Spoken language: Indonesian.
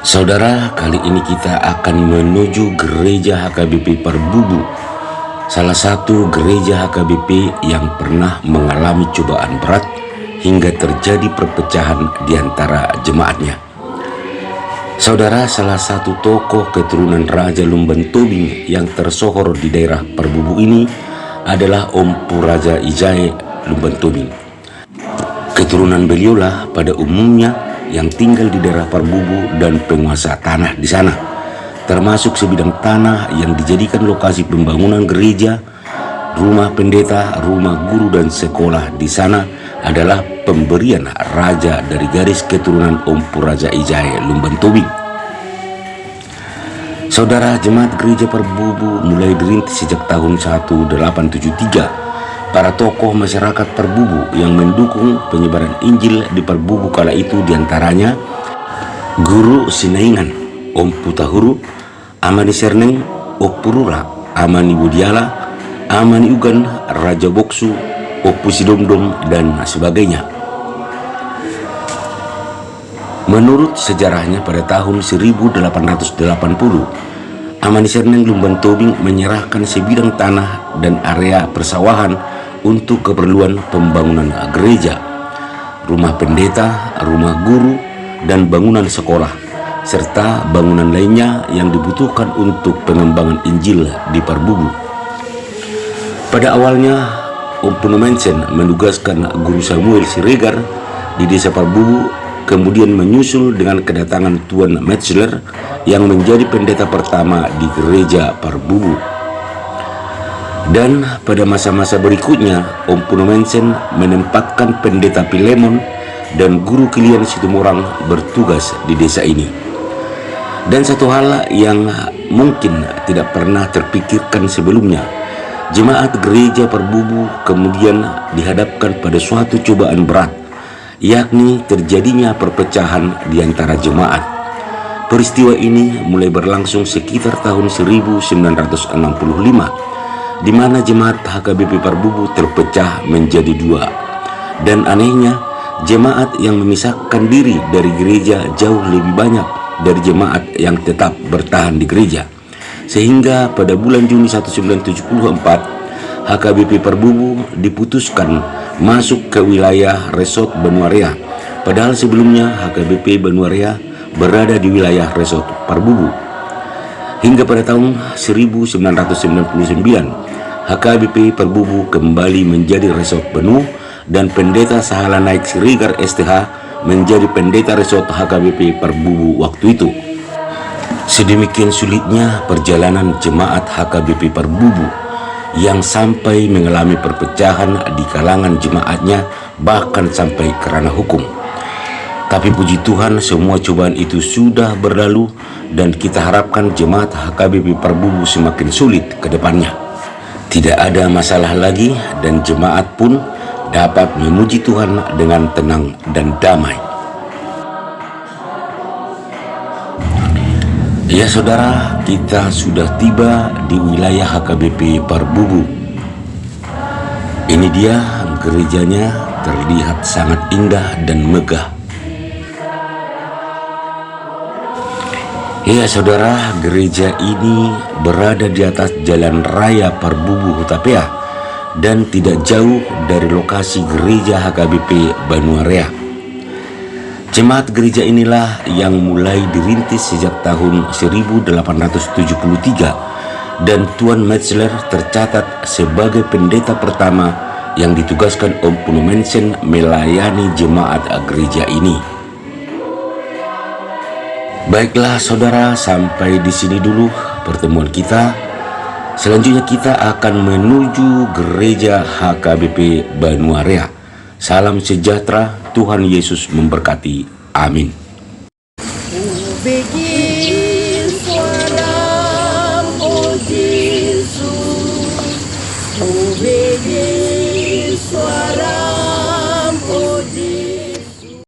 Saudara, kali ini kita akan menuju gereja HKBP Perbubu, salah satu gereja HKBP yang pernah mengalami cobaan berat hingga terjadi perpecahan di antara jemaatnya. Saudara, salah satu tokoh keturunan Raja Lumban Tobing yang tersohor di daerah Perbubu ini adalah Om Puraja Ijaya Lumban Tobing. Keturunan beliaulah pada umumnya yang tinggal di daerah Perbubu dan penguasa tanah di sana, termasuk sebidang tanah yang dijadikan lokasi pembangunan gereja, rumah pendeta, rumah guru dan sekolah di sana adalah pemberian raja dari garis keturunan Om Puraja Ijaya Lumban Tobing. Saudara, jemaat gereja Perbubu mulai dirintis sejak tahun 1873. Para tokoh masyarakat Perbubu yang mendukung penyebaran Injil di Perbubu kala itu diantaranya Guru Sinaingan, Om Putahuru, Amani Serneng, Opurura, Amani Budiala, Amani Ugan, Raja Boksu, Opu Sidomdom, dan sebagainya. Menurut sejarahnya pada tahun 1880, Amani Serneng Lumban Tobing menyerahkan sebidang tanah dan area persawahan untuk keperluan pembangunan gereja, rumah pendeta, rumah guru, dan bangunan sekolah, serta bangunan lainnya yang dibutuhkan untuk pengembangan Injil di Perbubu. Pada awalnya, Om Punomensen menugaskan Guru Samuel Siregar di desa Perbubu, kemudian menyusul dengan kedatangan Tuan Metzler yang menjadi pendeta pertama di gereja Perbubu. Dan pada masa-masa berikutnya, Om Punomensen menempatkan pendeta Pilemon dan Guru Kilian Situmorang bertugas di desa ini. Dan satu hal yang mungkin tidak pernah terpikirkan sebelumnya, jemaat gereja Perbubu kemudian dihadapkan pada suatu cobaan berat, yakni terjadinya perpecahan di antara jemaat. Peristiwa ini mulai berlangsung sekitar tahun 1965, di mana jemaat HKBP Perbubu terpecah menjadi dua. Dan anehnya, jemaat yang memisahkan diri dari gereja jauh lebih banyak dari jemaat yang tetap bertahan di gereja. Sehingga pada bulan Juni 1974, HKBP Perbubu diputuskan masuk ke wilayah Resort Benuarea. Padahal sebelumnya HKBP Benuarea berada di wilayah Resort Perbubu. Hingga pada tahun 1999, HKBP Perbubu kembali menjadi Resort Benu dan pendeta Sahala Naik Siregar STH menjadi pendeta Resort HKBP Perbubu waktu itu. Sedemikian sulitnya perjalanan jemaat HKBP Perbubu yang sampai mengalami perpecahan di kalangan jemaatnya, bahkan sampai kerana hukum. Tapi puji Tuhan, semua cobaan itu sudah berlalu dan kita harapkan jemaat HKBP Perbubu semakin sulit ke depannya. Tidak ada masalah lagi dan jemaat pun dapat memuji Tuhan dengan tenang dan damai. Ya saudara, kita sudah tiba di wilayah HKBP Perbubu. Ini dia gerejanya, terlihat sangat indah dan megah. Ya saudara, gereja ini berada di atas jalan raya Perbubu Hutapea dan tidak jauh dari lokasi gereja HKBP Benuarea. Jemaat gereja inilah yang mulai dirintis sejak tahun 1873 dan Tuan Metzler tercatat sebagai pendeta pertama yang ditugaskan Om Punomensen melayani jemaat gereja ini. Baiklah saudara, sampai di sini dulu pertemuan kita. Selanjutnya kita akan menuju gereja HKBP Benuarea. Salam sejahtera, Tuhan Yesus memberkati. Amin.